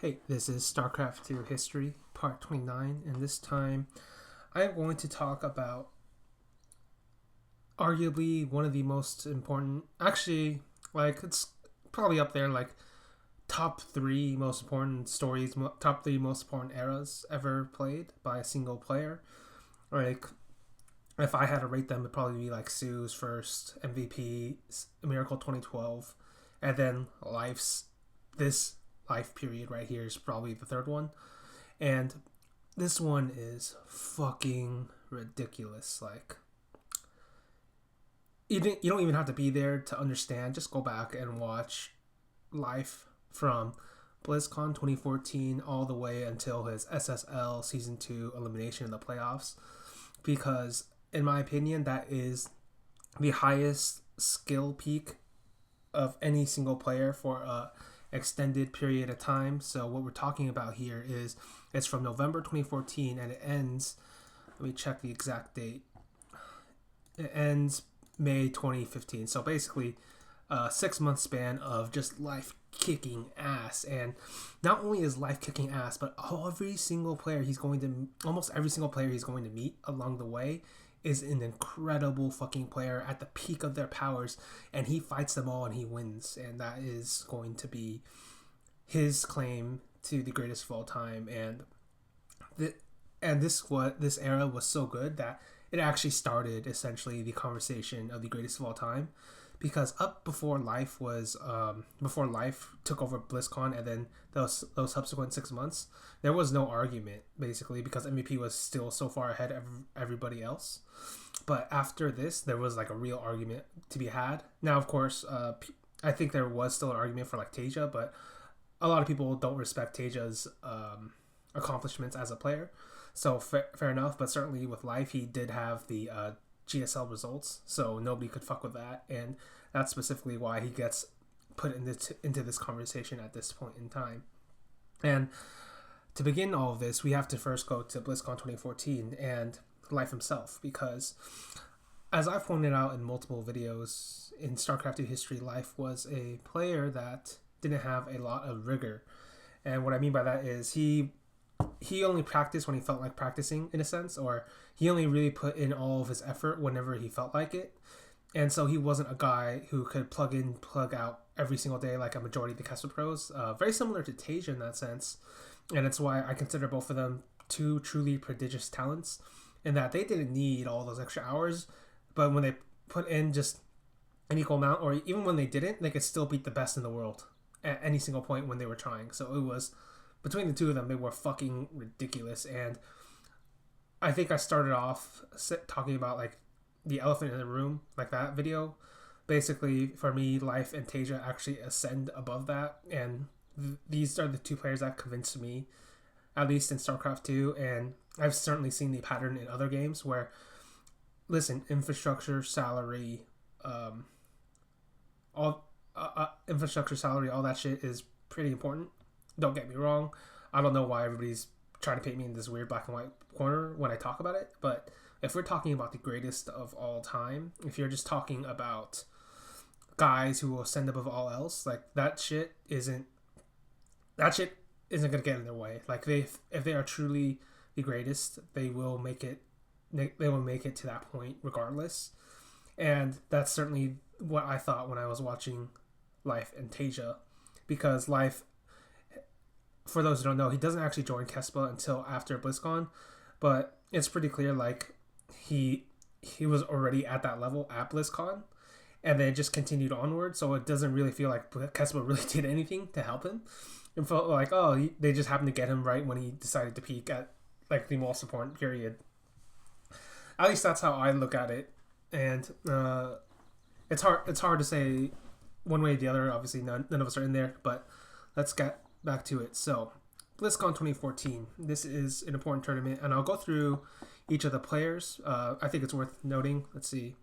Hey, this is StarCraft 2 History, Part 29, and this time I'm going to talk about arguably one of the most important, it's probably up there, top three most important stories, top three most important eras ever played by a single player. Like, if I had to rate them, it'd probably be like Sue's first MVP, Miracle 2012, and then this life period right here is probably the third one. And this one is fucking ridiculous. Like, you don't even have to be there to understand. Just go back and watch life from Blizzcon 2014 all the way until his SSL Season 2 elimination in the playoffs. Because, in my opinion, that is the highest skill peak of any single player for a extended period of time. So what we're talking about here is it's from November 2014 and it ends, let me check the exact date. It ends May 2015. So basically a 6 month span of just life kicking ass. And not only is life kicking ass, but almost every single player he's going to meet along the way is an incredible fucking player at the peak of their powers, and he fights them all and he wins, and that is going to be his claim to the greatest of all time. This era was so good that it actually started essentially the conversation of the greatest of all time, because up before life took over BlizzCon, and then those subsequent 6 months, there was no argument basically because MVP was still so far ahead of everybody else. But after this, there was like a real argument to be had. Now, of course, I think there was still an argument for like Tasia, but a lot of people don't respect Tasia's accomplishments as a player. So fair enough, but certainly with life, he did have the GSL results, so nobody could fuck with that, and that's specifically why he gets put into this conversation at this point in time. And to begin all of this, we have to first go to BlizzCon 2014 and life himself, because as I've pointed out in multiple videos in StarCraft 2 history, life was a player that didn't have a lot of rigor. And what I mean by that is he only practiced when he felt like practicing, in a sense, or he only really put in all of his effort whenever he felt like it. And so he wasn't a guy who could plug in, plug out every single day like a majority of the Castle Pros. Very similar to Tasia in that sense. And it's why I consider both of them two truly prodigious talents, in that they didn't need all those extra hours, but when they put in just an equal amount, or even when they didn't, they could still beat the best in the world at any single point when they were trying. So it was, between the two of them, they were fucking ridiculous. And I think I started off talking about like the elephant in the room, like that video. Basically, for me, Life and Tasia actually ascend above that, and these are the two players that convinced me, at least in StarCraft 2, and I've certainly seen the pattern in other games where, listen, infrastructure, salary, all that shit is pretty important. Don't get me wrong. I don't know why everybody's trying to paint me in this weird black and white corner when I talk about it, but if we're talking about the greatest of all time, if you're just talking about guys who will ascend above all else, like that shit isn't gonna get in their way. Like if they are truly the greatest, they will make it to that point regardless. And that's certainly what I thought when I was watching Life and Tasia, because Life, for those who don't know, he doesn't actually join Kespa until after BlizzCon, but it's pretty clear like he was already at that level at BlizzCon, and then just continued onward. So it doesn't really feel like Kespa really did anything to help him. It felt like, they just happened to get him right when he decided to peak at like the most important period. At least that's how I look at it, and it's hard to say one way or the other. Obviously, none of us are in there, but let's get back to it. So, BlizzCon 2014. This is an important tournament, and I'll go through each of the players. I think it's worth noting. Let's see,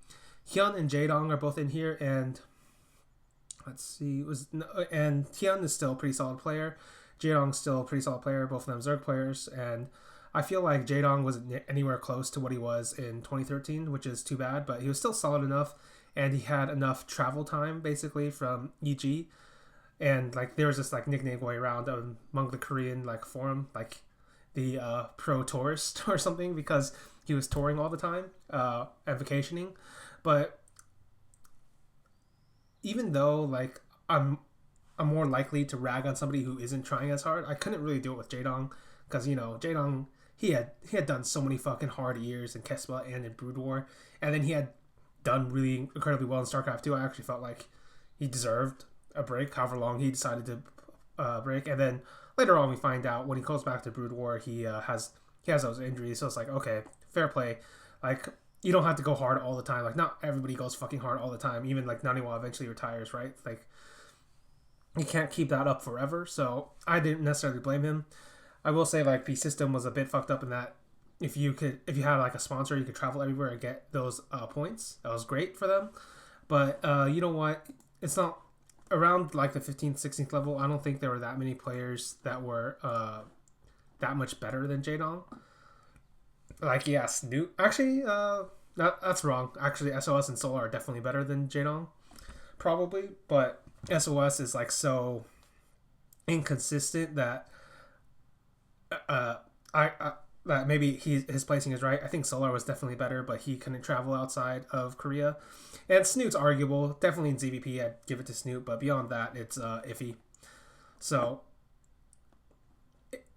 Hyun and Jaedong are both in here, and Hyun is still a pretty solid player. Jaedong's still a pretty solid player. Both of them Zerg players, and I feel like Jaedong wasn't anywhere close to what he was in 2013, which is too bad, but he was still solid enough, and he had enough travel time basically from EG and like there was this like nickname going around among the Korean like forum, like the pro tourist or something, because he was touring all the time and vacationing. But even though like I'm more likely to rag on somebody who isn't trying as hard, I couldn't really do it with Jaedong, because Jaedong, he had done so many fucking hard years in Kespa and in Brood War, and then he had done really incredibly well in StarCraft 2. I actually felt like he deserved a break, however long he decided to break. And then later on, we find out when he goes back to Brood War, he has those injuries. So it's like, okay, fair play. Like, you don't have to go hard all the time. Like, not everybody goes fucking hard all the time. Even like Naniwa eventually retires, right? Like, you can't keep that up forever. So I didn't necessarily blame him. I will say like the system was a bit fucked up in that if you had like a sponsor, you could travel everywhere and get those points. That was great for them. But you know what? It's not around like the 15th, 16th level. I don't think there were that many players that were that much better than Jaedong. Like, yeah, Snoot. Actually, that's wrong. Actually, SOS and Solar are definitely better than Jaedong. Probably. But SOS is like so inconsistent that that maybe his placing is right. I think Solar was definitely better, but he couldn't travel outside of Korea. And Snoot's arguable. Definitely in ZVP, I'd give it to Snoot, but beyond that, it's iffy. So,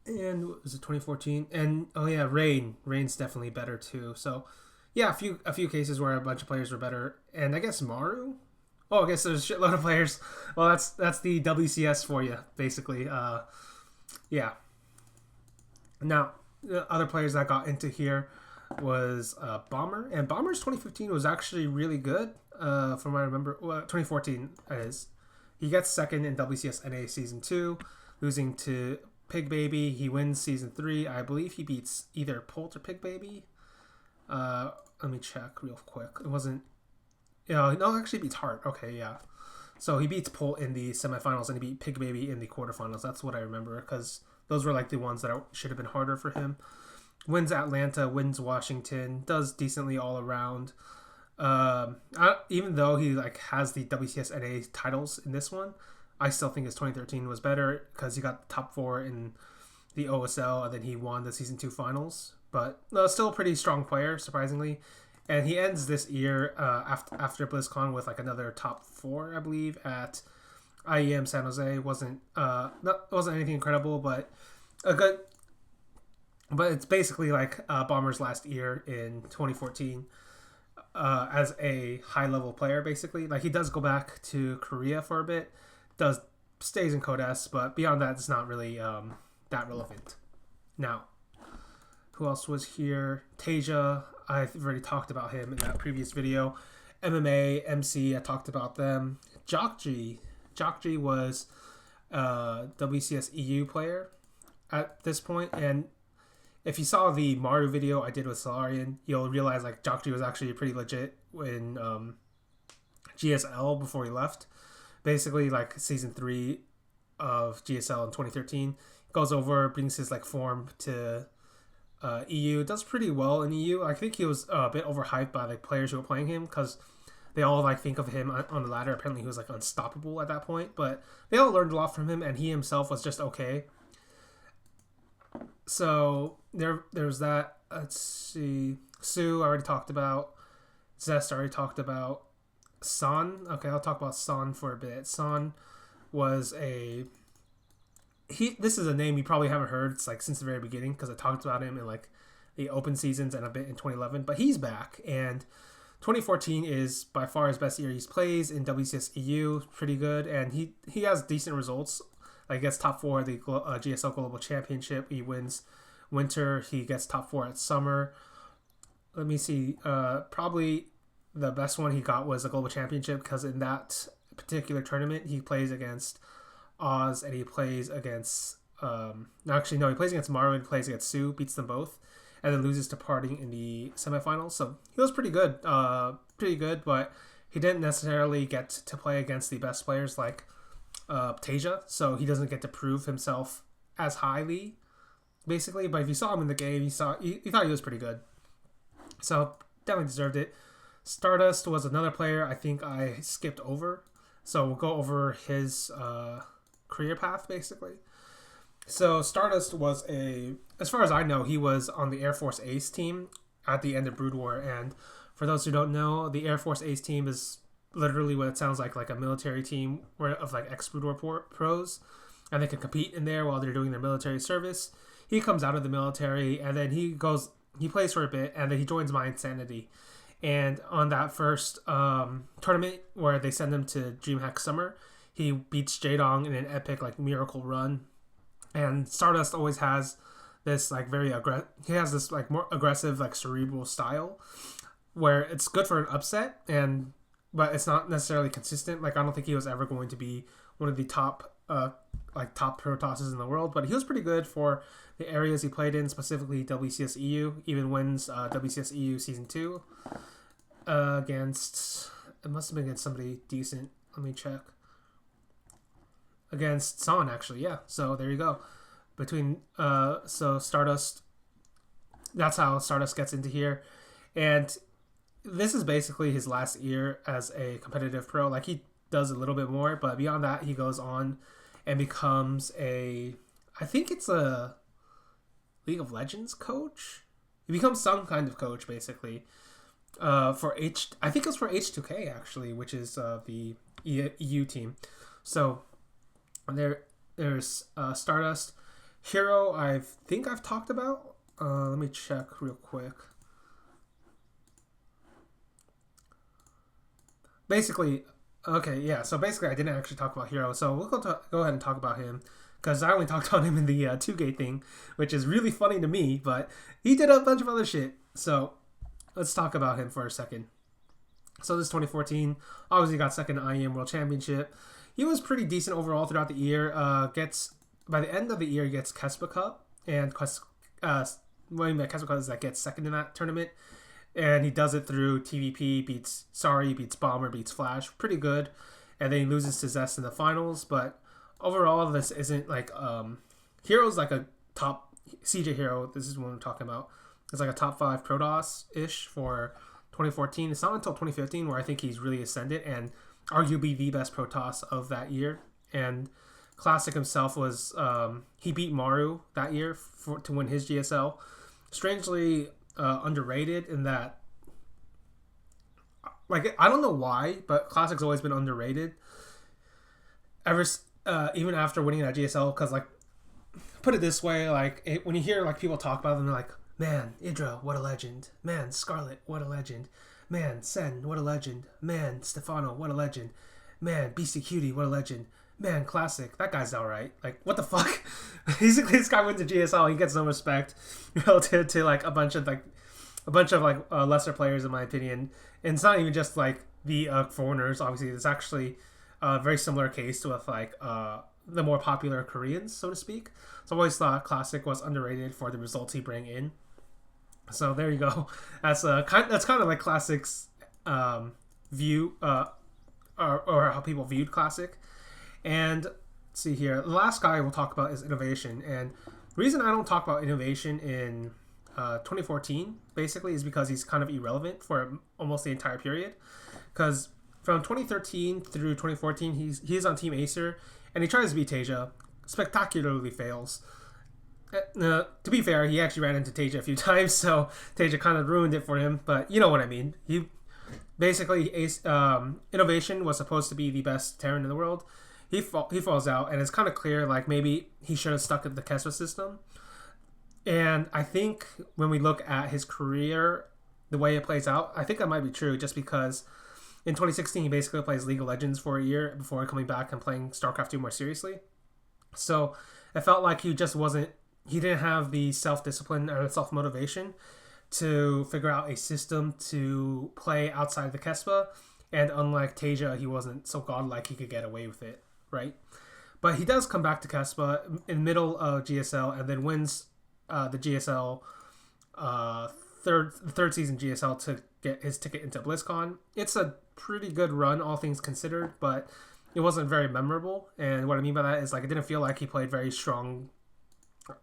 and what was it, 2014? And oh yeah, Rain's definitely better too. So, yeah, a few cases where a bunch of players were better, and I guess Maru. Oh, I guess there's a shitload of players. Well, that's the WCS for you, basically. Yeah. Now, the other players that got into here was Bomber, and Bomber's 2015 was actually really good. From what I remember, 2014 is. He gets second in WCS NA Season 2, losing to Pig Baby. He wins Season 3. I believe he beats either Polt or Pig Baby. Let me check real quick. It wasn't... no, actually beats Heart. Okay, yeah. So he beats Polt in the semifinals, and he beat Pig Baby in the quarterfinals. That's what I remember, because those were like the ones that should have been harder for him. Wins Atlanta, wins Washington, does decently all around. Even though he like has the WCS NA titles in this one, I still think his 2013 was better because he got the top 4 in the OSL, and then he won the Season 2 finals. But still a pretty strong player, surprisingly. And he ends this year after BlizzCon with like another top 4, I believe, at IEM San Jose. Wasn't anything incredible, but a good. But it's basically like Bomber's last year in 2014 as a high level player. Basically, like he does go back to Korea for a bit, stays in Code S, but beyond that, it's not really that relevant. Now, who else was here? Tasia. I've already talked about him in that previous video. MMA, MC, I talked about them. Jockji was a WCS EU player at this point, and if you saw the Maru video I did with Solarian, you'll realize like Jockji was actually pretty legit in GSL before he left. Basically, like Season 3 of GSL in 2013, goes over, brings his like form to EU, does pretty well in EU. I think he was a bit overhyped by like players who were playing him, because they all like think of him on the ladder. Apparently he was like unstoppable at that point, but they all learned a lot from him, and he himself was just okay. So there's that. Let's see. Sue I already talked about. Zest I already talked about. San. Okay, I'll talk about San for a bit. San was this is a name you probably haven't heard. It's like since the very beginning, because I talked about him in like the open seasons and a bit in 2011. But he's back, and 2014 is by far his best year. He plays in WCS EU, pretty good, and he has decent results. Like, gets top 4 at the GSL Global Championship. He wins Winter. He gets top 4 at Summer. Let me see. Probably the best one he got was the Global Championship, because in that particular tournament he plays against Oz, and he plays against he plays against Maru and plays against Sue, beats them both, and then loses to Parting in the semifinals. So he was pretty good, but he didn't necessarily get to play against the best players like Tasia, so he doesn't get to prove himself as highly, basically. But if you saw him in the game, you thought he was pretty good, so definitely deserved it. Stardust was another player I think I skipped over, so we'll go over his career path, basically. So Stardust was as far as I know, he was on the Air Force Ace team at the end of Brood War. And for those who don't know, the Air Force Ace team is literally what it sounds like a military team of like ex-Brood War pros. And they can compete in there while they're doing their military service. He comes out of the military and then he plays for a bit and then he joins My Insanity. And on that first tournament where they send him to DreamHack Summer, he beats Jaedong in an epic like miracle run. And Stardust always has this like he has this like more aggressive like cerebral style where it's good for an upset but it's not necessarily consistent. Like I don't think he was ever going to be one of the top Protosses in the world, but he was pretty good for the areas he played in, specifically WCS EU. Even wins WCS EU Season 2 against, it must have been against somebody decent. Let me check. Against Son, actually, yeah. So there you go. So Stardust, that's how Stardust gets into here. And this is basically his last year as a competitive pro. Like he does a little bit more, but beyond that, he goes on and becomes I think it's a League of Legends coach. He becomes some kind of coach, basically. I think it was for H2K, actually, which is the EU team. So there's Stardust. Hero, I think I've talked about. Let me check real quick. Basically, okay, yeah. So basically, I didn't actually talk about Hero. So we'll go ahead and talk about him because I only talked about him in the 2K thing, which is really funny to me. But he did a bunch of other shit. So let's talk about him for a second. So this 2014, obviously got second IEM World Championship. He was pretty decent overall throughout the year. By the end of the year, he gets Kespa Cup, and what I mean by Kespa Cup is that gets second in that tournament, and he does it through TVP, beats Bomber, beats Flash, pretty good, and then he loses to Zest in the finals. But overall, this isn't like Hero's like a top CJ Hero. This is what I'm talking about. It's like a top 5 Protoss-ish for 2014. It's not until 2015 where I think he's really ascended and arguably the best Protoss of that year. And Classic himself was he beat Maru that year to win his GSL. Strangely underrated in that, like, I don't know why, but Classic's always been underrated even after winning that GSL. Because, like, put it this way, like when you hear like people talk about them, they're like, man, Idra, what a legend. Man, Scarlet, what a legend. Man, Sen, what a legend. Man, Stefano, what a legend. Man, Beastie Cutie, what a legend. Man, Classic, that guy's alright. Like, what the fuck? Basically, this guy wins a GSL, he gets no respect relative to like a bunch of lesser players, in my opinion. And it's not even just like the foreigners. Obviously, it's actually a very similar case with like the more popular Koreans, so to speak. So I always thought Classic was underrated for the results he bring in. So there you go. That's kind of like Classic's view, or how people viewed Classic. And let's see here, the last guy we'll talk about is Innovation. And the reason I don't talk about Innovation in 2014 basically is because he's kind of irrelevant for almost the entire period. Because from 2013 through 2014, he's on Team Acer, and he tries to beat Tasia, spectacularly fails. To be fair, he actually ran into Tasia a few times, so Tasia kind of ruined it for him, but you know what I mean. He basically, Innovation was supposed to be the best Terran in the world. He falls out, and it's kind of clear, like, maybe he should have stuck with the Keswa system. And I think when we look at his career, the way it plays out, I think that might be true, just because in 2016, he basically plays League of Legends for a year before coming back and playing StarCraft 2 more seriously. So it felt like he didn't have the self-discipline or self-motivation to figure out a system to play outside the Kespa. And unlike Tasia, he wasn't so godlike he could get away with it, right? But he does come back to Kespa in the middle of GSL and then wins the GSL third season GSL to get his ticket into Blizzcon. It's a pretty good run, all things considered, but it wasn't very memorable. And what I mean by that is, like, it didn't feel like he played very strong,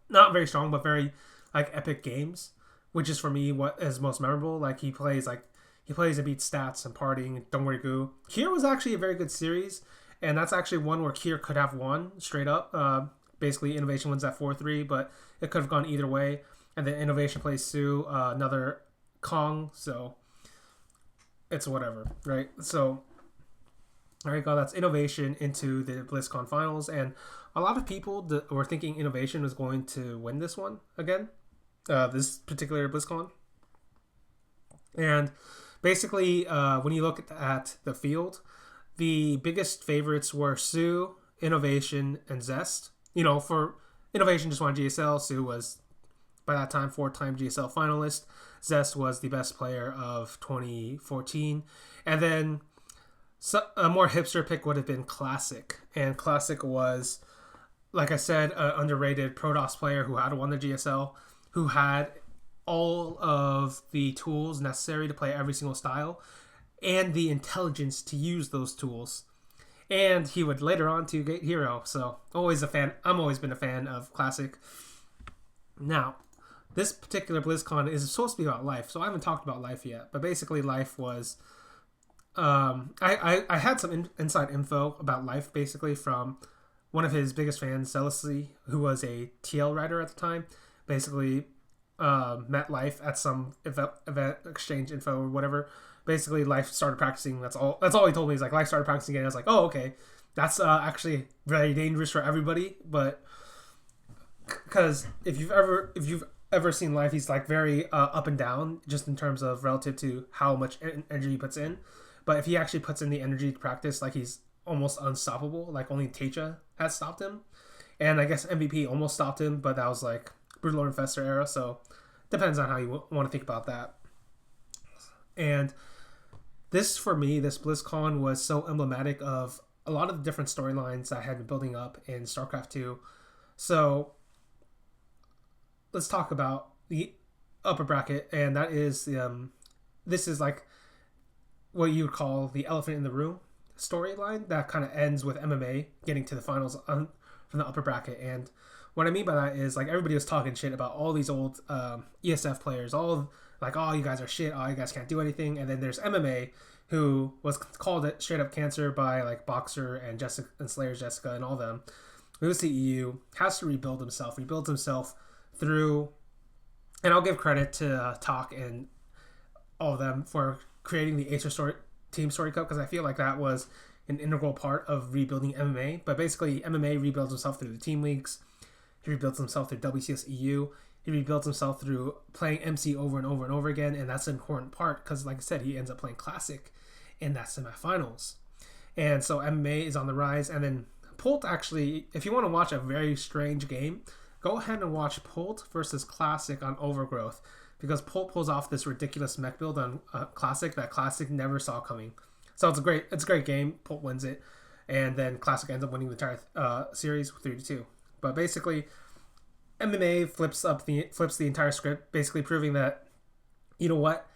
not very strong, but very like epic games, which is for me what is most memorable. Like he plays and beats Stats and Partying, Don't Worry Goo. Here was actually a very good series, And that's actually one where Kier could have won straight up. Basically, Innovation wins at 4-3, but it could have gone either way. And then Innovation plays Sue, another Kong, so it's whatever, right? So, there you go. That's Innovation into the BlizzCon finals. And a lot of people were thinking Innovation was going to win this one again, this particular BlizzCon. And basically, when you look at the field, the biggest favorites were Sue, Innovation, and Zest. You know, for Innovation just won GSL. Sue was, by that time, 4-time GSL finalist. Zest was the best player of 2014. And then a more hipster pick would have been Classic. And Classic was, like I said, an underrated Protoss player who had won the GSL, who had all of the tools necessary to play every single style, and the intelligence to use those tools. And he would later on to get Hero. So always a fan. I'm always been a fan of Classic. Now, this particular BlizzCon is supposed to be about Life, so I haven't talked about Life yet. But basically, Life was I had some inside info about Life, basically from one of his biggest fans, Zealously, who was a TL writer at the time. Basically, met Life at some event exchange info or whatever. Basically, Life started practicing. That's all he told me. He's like, Life started practicing again. I was like, oh, okay. That's actually very dangerous for everybody. But because if you've ever seen Life, he's like very up and down, just in terms of relative to how much energy he puts in. But if he actually puts in the energy to practice, like, he's almost unstoppable. Like, only Teja has stopped him. And I guess MVP almost stopped him, but that was like Brutal Infestor era. So depends on how you want to think about that. And this, for me, this BlizzCon was so emblematic of a lot of the different storylines that had been building up in StarCraft 2. So let's talk about the upper bracket, and that is this is like what you would call the elephant in the room storyline that kind of ends with MMA getting to the finals from the upper bracket. And what I mean by that is, like, everybody was talking shit about all these old ESF players, all like, oh, you guys are shit, oh, you guys can't do anything. And then there's MMA, who was called it straight up cancer by like Boxer and Jessica and Slayer's Jessica and all them. Moves to EU, has to rebuilds himself through, and I'll give credit to Talk and all of them for creating the Acer Team Story Cup, because I feel like that was an integral part of rebuilding MMA. But basically, MMA rebuilds himself through the team leagues. He rebuilds himself through WCS EU. He rebuilds himself through playing MC over and over and over again, and that's an important part because, like I said, he ends up playing Classic in that semifinals. And so MMA is on the rise. And then Pult, actually, if you want to watch a very strange game, go ahead and watch Pult versus Classic on Overgrowth, because Pult pulls off this ridiculous mech build on Classic that Classic never saw coming. So it's a great game. Pult wins it, and then Classic ends up winning the entire series 3-2. But basically, MMA flips the entire script, basically proving that, you know what,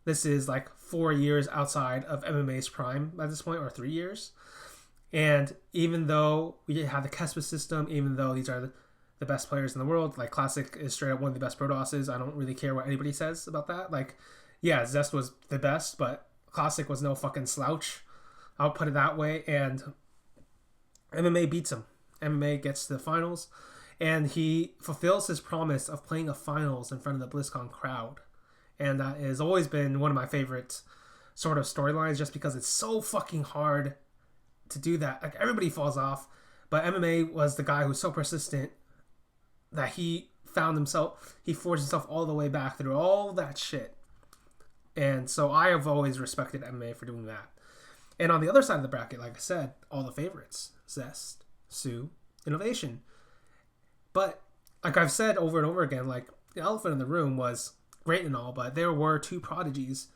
this is like 4 years outside of MMA's prime at this point, or 3 years. And even though we have the Kespa system, even though these are the best players in the world, like Classic is straight up one of the best Protosses. I don't really care what anybody says about that. Like, yeah, Zest was the best, but Classic was no fucking slouch. I'll put it that way. And MMA beats him. MMA gets to the finals, and he fulfills his promise of playing a finals in front of the BlizzCon crowd. And that has always been one of my favorite sort of storylines, just because it's so fucking hard to do that. Like, everybody falls off, but MMA was the guy who's so persistent that he forged himself all the way back through all that shit. And so I have always respected MMA for doing that. And on the other side of the bracket, like I said, all the favorites: Zest, Sue, Innovation. But like I've said over and over again, like, the elephant in the room was great and all, but there were two prodigies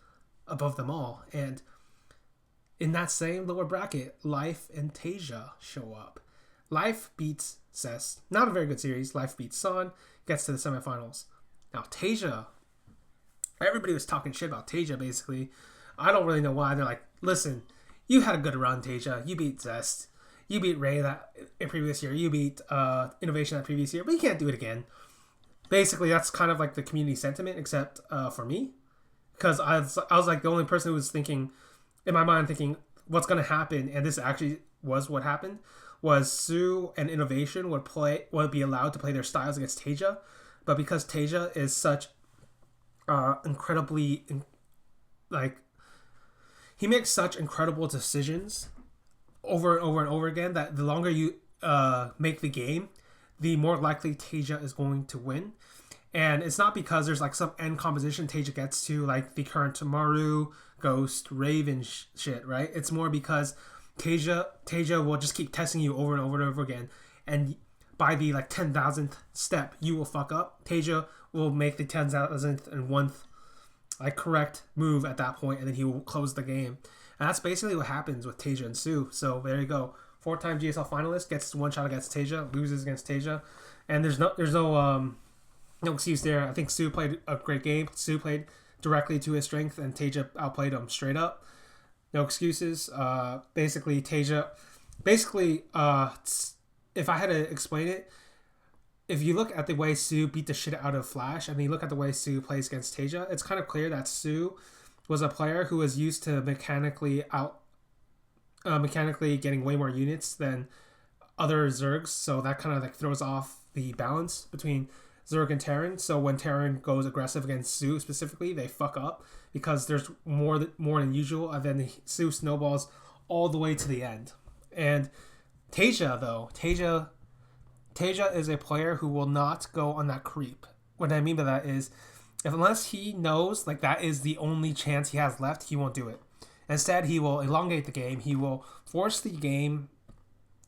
above them all. And in that same lower bracket, Life and Tasia show up. Life beats Zest. Not a very good series. Life beats Son, gets to the semifinals. Now, Tasia, everybody was talking shit about Tasia, basically. I don't really know why. They're like, listen, you had a good run, Tasia. You beat Zest. You beat Ray that previous year. You beat Innovation that previous year. But you can't do it again. Basically, that's kind of like the community sentiment, except for me. Because I was like the only person who was thinking, in my mind, thinking, what's going to happen? And this actually was what happened was Sue and Innovation would be allowed to play their styles against Tasia, but because Tasia is such incredibly like he makes such incredible decisions over and over and over again that the longer you make the game, the more likely Tasia is going to win. And it's not because there's like some end composition Tasia gets to, like the current Maru, Ghost, Raven shit, right? It's more because Tasia will just keep testing you over and over and over again. And by the like 10,000th step, you will fuck up. Tasia will make the 10,001th like correct move at that point, and then he will close the game. And that's basically what happens with Tasia and Sue. So there you go. 4-time GSL finalist gets one shot against Tasia, loses against Tasia, and there's no excuse there. I think Sue played a great game. Sue played directly to his strength, and Tasia outplayed him straight up. No excuses. Basically, Tasia. If I had to explain it, if you look at the way Sue beat the shit out of Flash, and you look at the way Sue plays against Tasia, it's kind of clear that Sue was a player who was used to mechanically getting way more units than other Zergs, so that kind of like throws off the balance between Zerg and Terran. So when Terran goes aggressive against Sue specifically, they fuck up because there's more than usual, and then Sue snowballs all the way to the end. And Tasia is a player who will not go on that creep. What I mean by that is, unless he knows like that is the only chance he has left, he won't do it. Instead, he will elongate the game. He will force the game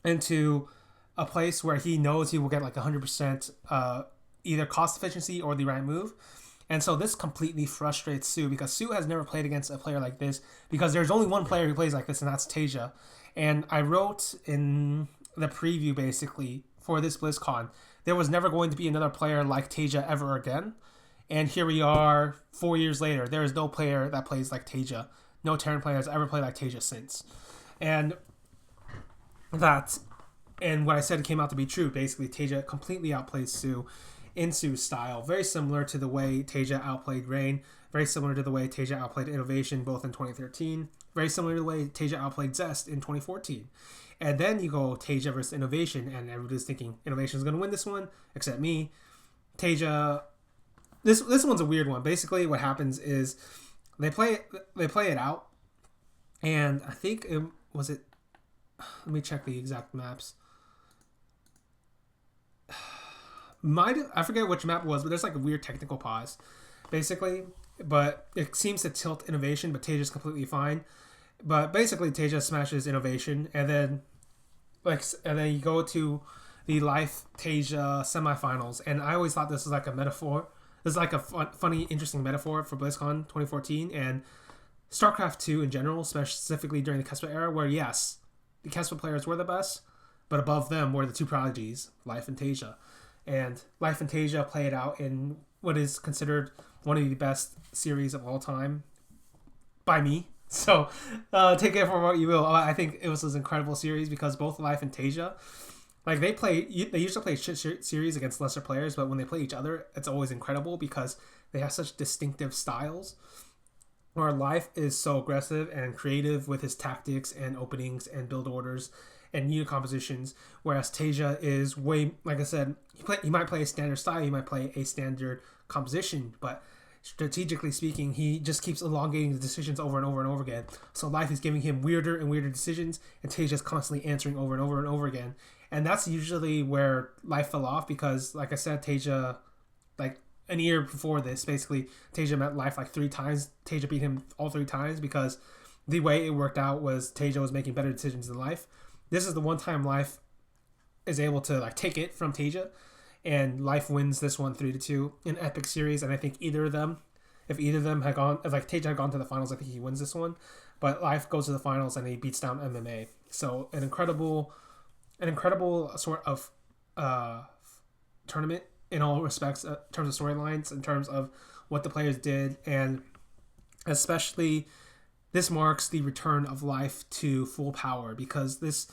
into a place where he knows he will get like 100% either cost efficiency or the right move. And so this completely frustrates Sue because Sue has never played against a player like this because there's only one player who plays like this, and that's Tasia. And I wrote in the preview basically for this BlizzCon, there was never going to be another player like Tasia ever again. And here we are 4 years later. There is no player that plays like Tasia. No Terran player has ever played like Tasia since. And what I said came out to be true. Basically, Tasia completely outplays Sue in Sue's style. Very similar to the way Tasia outplayed Rain. Very similar to the way Tasia outplayed Innovation both in 2013. Very similar to the way Tasia outplayed Zest in 2014. And then you go Tasia versus Innovation, and everybody's thinking Innovation is going to win this one, except me. Tasia... This one's a weird one. Basically, what happens is they play it out, and I think let me check the exact maps. I forget which map it was, but there's like a weird technical pause, basically. But it seems to tilt Innovation, but Tasia's completely fine. But basically, Tasia smashes Innovation, and then you go to the Life Tasia semifinals. And I always thought this was like a metaphor. This is like a funny, interesting metaphor for BlizzCon 2014 and StarCraft 2 in general, specifically during the Kespa era, where yes, the Kespa players were the best, but above them were the two prodigies, Life and Tasia. And Life and Tasia played out in what is considered one of the best series of all time by me. So take it for what you will. I think it was this incredible series because both Life and Tasia, like they usually play shit series against lesser players, but when they play each other, it's always incredible because they have such distinctive styles. Where Life is so aggressive and creative with his tactics and openings and build orders and unit compositions, whereas Tasia is way, like I said, he might play a standard style, he might play a standard composition, but strategically speaking, he just keeps elongating the decisions over and over and over again. So Life is giving him weirder and weirder decisions, and Tasia is constantly answering over and over and over again. And that's usually where Life fell off because, like I said, Tasia, like an year before this, basically, Tasia met Life like 3 times. Tasia beat him all 3 times because the way it worked out was Tasia was making better decisions than Life. This is the one time Life is able to like take it from Tasia, and Life wins this one 3-2 in epic series. And I think if either of them had gone, if like Tasia had gone to the finals, I think he wins this one. But Life goes to the finals and he beats down MMA. So an incredible sort of tournament in all respects, in terms of storylines, in terms of what the players did, and especially this marks the return of Life to full power because this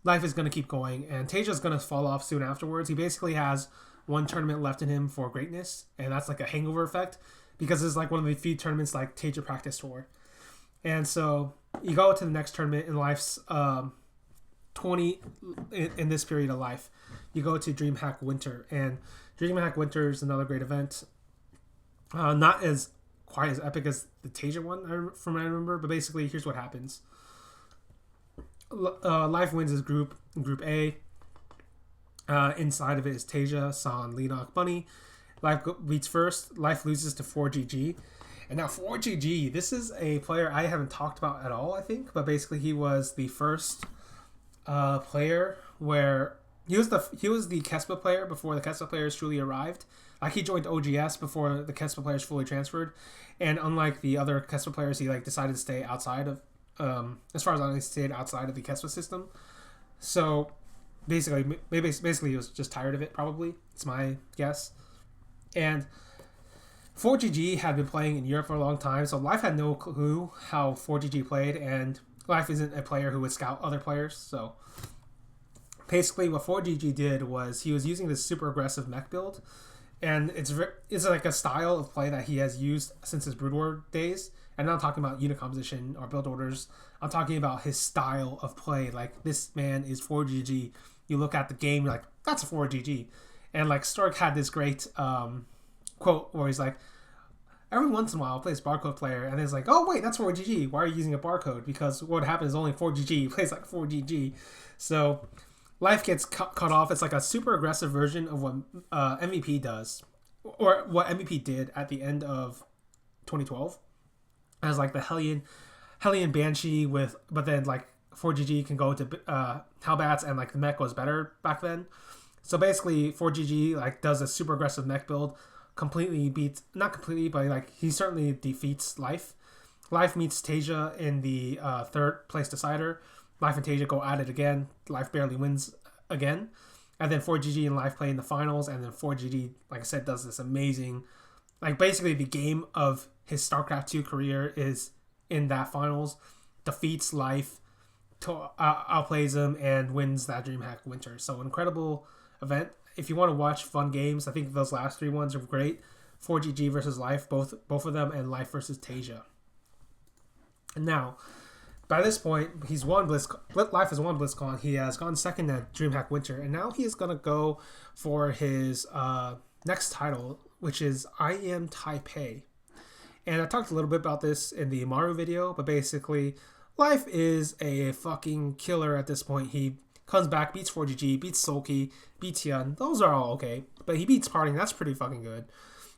Life is going to keep going, and Tasia is going to fall off soon afterwards. He basically has one tournament left in him for greatness, and that's like a hangover effect because it's like one of the few tournaments like Tasia practiced for. And so you go to the next tournament, and Life's 20 in this period of life, you go to DreamHack Winter, and DreamHack Winter is another great event. Not as quite as epic as the Tasia one, from what I remember, but basically, here's what happens. Life wins his group A. Inside of it is Tasia, San, Leenock, Bunny. Life beats first. Life loses to 4GG. And now 4GG, this is a player I haven't talked about at all, I think, but basically he was the first player where he was the Kespa player before the Kespa players truly arrived. Like, he joined OGS before the Kespa players fully transferred, and unlike the other Kespa players, he decided to stay outside of, as far as I know, he stayed outside of the Kespa system. So basically he was just tired of it. Probably, it's my guess. And 4GG had been playing in Europe for a long time, so Life had no clue how 4GG played, and Life isn't a player who would scout other players. So basically, what 4GG did was he was using this super aggressive mech build. And it's like a style of play that he has used since his Brood War days. And I'm not talking about unit composition or build orders. I'm talking about his style of play. Like, this man is 4GG. You look at the game, you're like, that's a 4GG. And like, Stork had this great quote where he's like, every once in a while I'll play this barcode player, and it's like, oh wait, that's 4GG. Why are you using a barcode? Because what happens is only 4GG plays like 4GG. So Life gets cut off. It's like a super aggressive version of what MVP does, or what MVP did at the end of 2012, as like the Hellion Banshee but then like 4GG can go to Hellbats, and like the mech was better back then. So basically, 4GG like does a super aggressive mech build, not completely, but like he certainly defeats Life. Life meets Tasia in the third place decider. Life and Tasia go at it again. Life barely wins again. And then 4GG and Life play in the finals. And then 4GG, like I said, does this amazing... Like, basically, the game of his StarCraft 2 career is in that finals. Defeats Life, outplays him, and wins that DreamHack Winter. So, incredible event. If you want to watch fun games, I think those last three ones are great. 4GG versus Life, both of them, and Life versus Tasia. And now... By this point, he's won BlizzCon. Life has won BlizzCon. He has gone second at DreamHack Winter, and now he is going to go for his next title, which is I Am Taipei. And I talked a little bit about this in the Maru video, but basically, Life is a fucking killer at this point. He comes back, beats 4GG, beats Sulky, beats Yun. Those are all okay, but he beats Parting. That's pretty fucking good.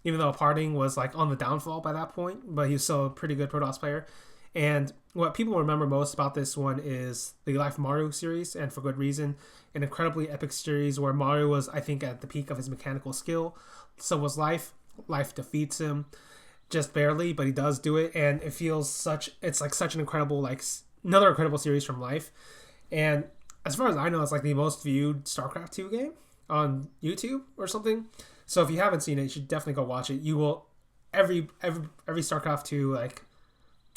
Even though Parting was like on the downfall by that point, but he's still a pretty good Protoss player. And what people remember most about this one is the Life Maru series, and for good reason. An incredibly epic series where Maru was, I think, at the peak of his mechanical skill. So was Life. Life defeats him just barely, but he does do it, and it feels it's like such an incredible, like, another incredible series from Life. And as far as I know, it's like the most viewed StarCraft 2 game on YouTube or something. So if you haven't seen it, you should definitely go watch it. You will, every StarCraft 2 like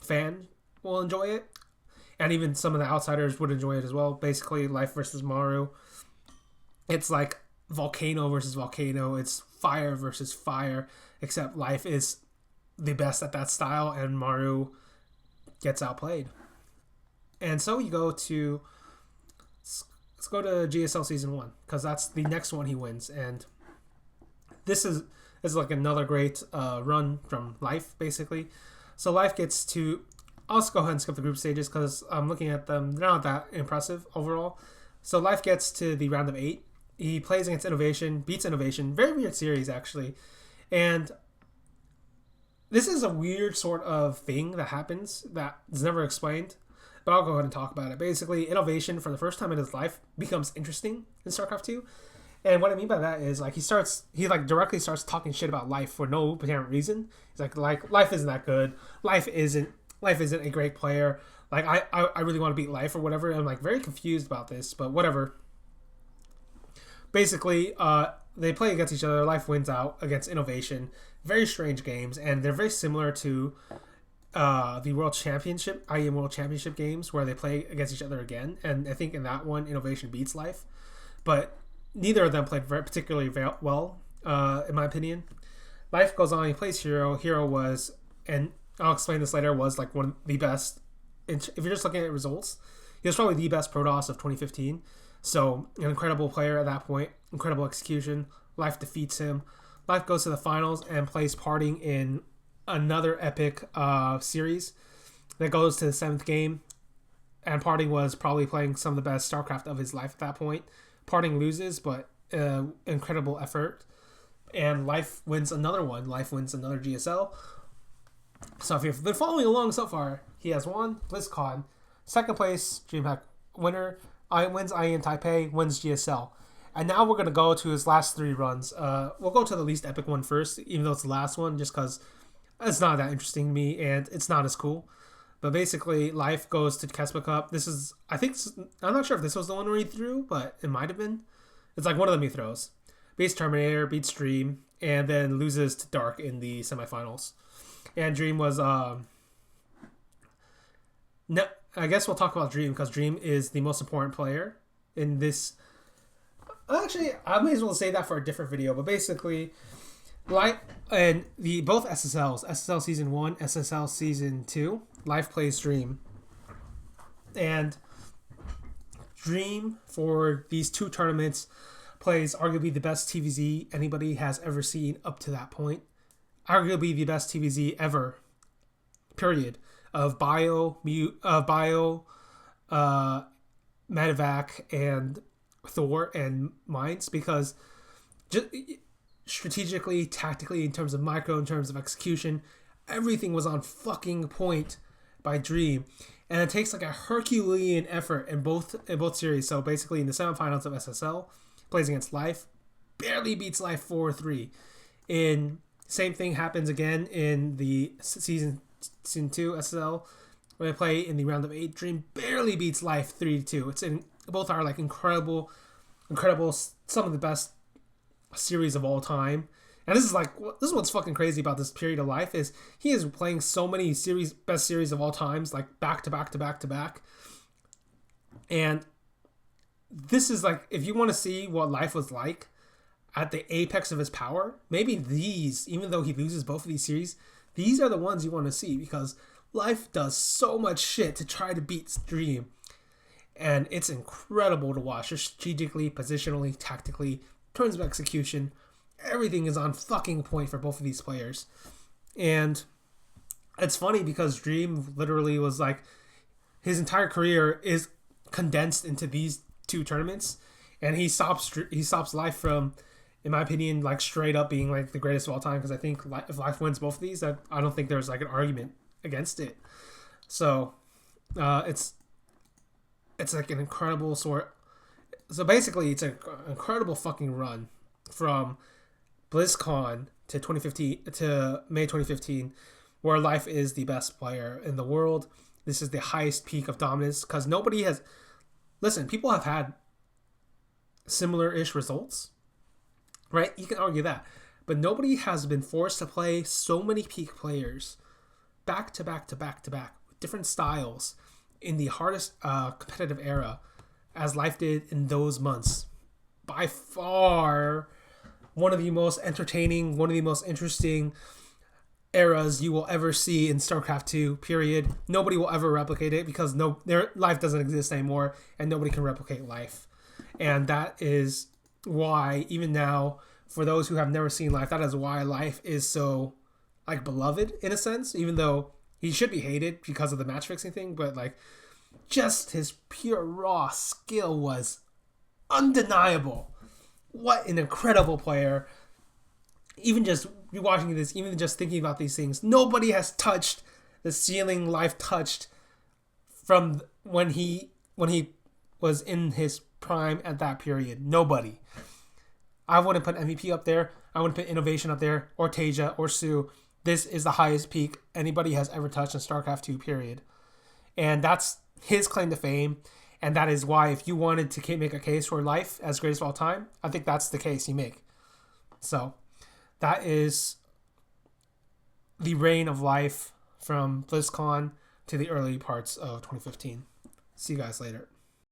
fan will enjoy it, and even some of the outsiders would enjoy it as well. Basically, Life versus Maru, it's like volcano versus volcano. It's fire versus fire, except Life is the best at that style, and Maru gets outplayed. And so let's go to GSL Season 1, because that's the next one he wins, and this is like another great run from Life, basically. So Life gets to... I'll just go ahead and skip the group stages because I'm looking at them. They're not that impressive overall. So Life gets to the round of 8. He plays against Innovation, beats Innovation. Very weird series, actually. And this is a weird sort of thing that happens that is never explained. But I'll go ahead and talk about it. Basically, Innovation, for the first time in his life, becomes interesting in StarCraft 2. And what I mean by that is, like, he directly starts talking shit about Life for no apparent reason. He's like Life isn't that good. Life isn't a great player. Like, I really want to beat Life or whatever. I'm like very confused about this, but whatever. Basically, they play against each other. Life wins out against Innovation. Very strange games, and they're very similar to the World Championship, IEM World Championship games, where they play against each other again. And I think in that one, Innovation beats Life, but neither of them played particularly well, in my opinion. Life goes on. He plays Hero. Hero was, and I'll explain this later, was like one of the best. If you're just looking at results, He was probably the best Protoss of 2015. So an incredible player at that point, incredible execution. Life defeats him. Life goes to the finals and plays Parting in another epic series that goes to the 7th game. And Parting was probably playing some of the best StarCraft of his life at that point. Parting loses, but incredible effort. And Life wins another one. Life wins another GSL. So if you've been following along so far, he has won Blizzcon, 2nd place, DreamHack winner, wins IEM Taipei, wins GSL. And now we're going to go to his last 3 runs. We'll go to the least epic one first, even though it's the last one, just because it's not that interesting to me and it's not as cool. But basically, Life goes to Kespa Cup. I'm not sure if this was the one where he threw, but it might have been. It's like one of them he throws. Beats Terminator, beats Dream, and then loses to Dark in the semifinals. And Dream was... I guess we'll talk about Dream, because Dream is the most important player in this... Actually, I may as well say that for a different video, but basically... both SSLs, SSL Season 1, SSL Season 2, Life plays Dream. And Dream, for these 2 tournaments, plays arguably the best TVZ anybody has ever seen up to that point. Arguably the best TVZ ever, period, of Bio, Medevac, and Thor, and Mines, because just... strategically, tactically, in terms of micro, in terms of execution, everything was on fucking point by Dream. And it takes like a Herculean effort in both series. So basically in the semifinals of SSL, plays against Life, barely beats Life 4-3. Same thing happens again in the season 2 SSL, where they play in the round of 8. Dream barely beats Life 3-2. Both are like incredible, some of the best series of all time. And this is what's fucking crazy about this period of Life, is he is playing so many best series of all times, like back to back to back to back. And this is like, if you want to see what Life was like at the apex of his power, maybe these, even though he loses both of these series, these are the ones you want to see, because Life does so much shit to try to beat Dream. And it's incredible to watch, strategically, positionally, tactically, in terms of execution. Everything is on fucking point for both of these players. And it's funny because Dream literally was like, his entire career is condensed into these 2 tournaments, and he stops Life from, in my opinion, like straight up being like the greatest of all time, because I think if Life wins both of these, I don't think there's like an argument against it. So it's like an incredible sort. So basically, it's an incredible fucking run from BlizzCon to 2015 to May 2015, where Life is the best player in the world. This is the highest peak of dominance, because nobody has... Listen, people have had similar-ish results, right? You can argue that. But nobody has been forced to play so many peak players back to back to back to back with different styles in the hardest competitive era as Life did in those months. By far, one of the most entertaining, one of the most interesting eras you will ever see in StarCraft 2, period. Nobody will ever replicate it, because their Life doesn't exist anymore, and nobody can replicate Life. And that is why, even now, for those who have never seen Life, that is why Life is so, like, beloved, in a sense, even though he should be hated because of the match fixing thing, but, like, just his pure raw skill was undeniable. What an incredible player. Even just watching this, even just thinking about these things, nobody has touched the ceiling Life touched from when he was in his prime at that period. Nobody. I wouldn't put MVP up there. I wouldn't put Innovation up there, or Tasia, or Sue. This is the highest peak anybody has ever touched in StarCraft 2, period. And that's his claim to fame. And that is why, if you wanted to make a case for Life as greatest of all time, I think that's the case you make. So, that is the reign of Life from BlizzCon to the early parts of 2015. See you guys later.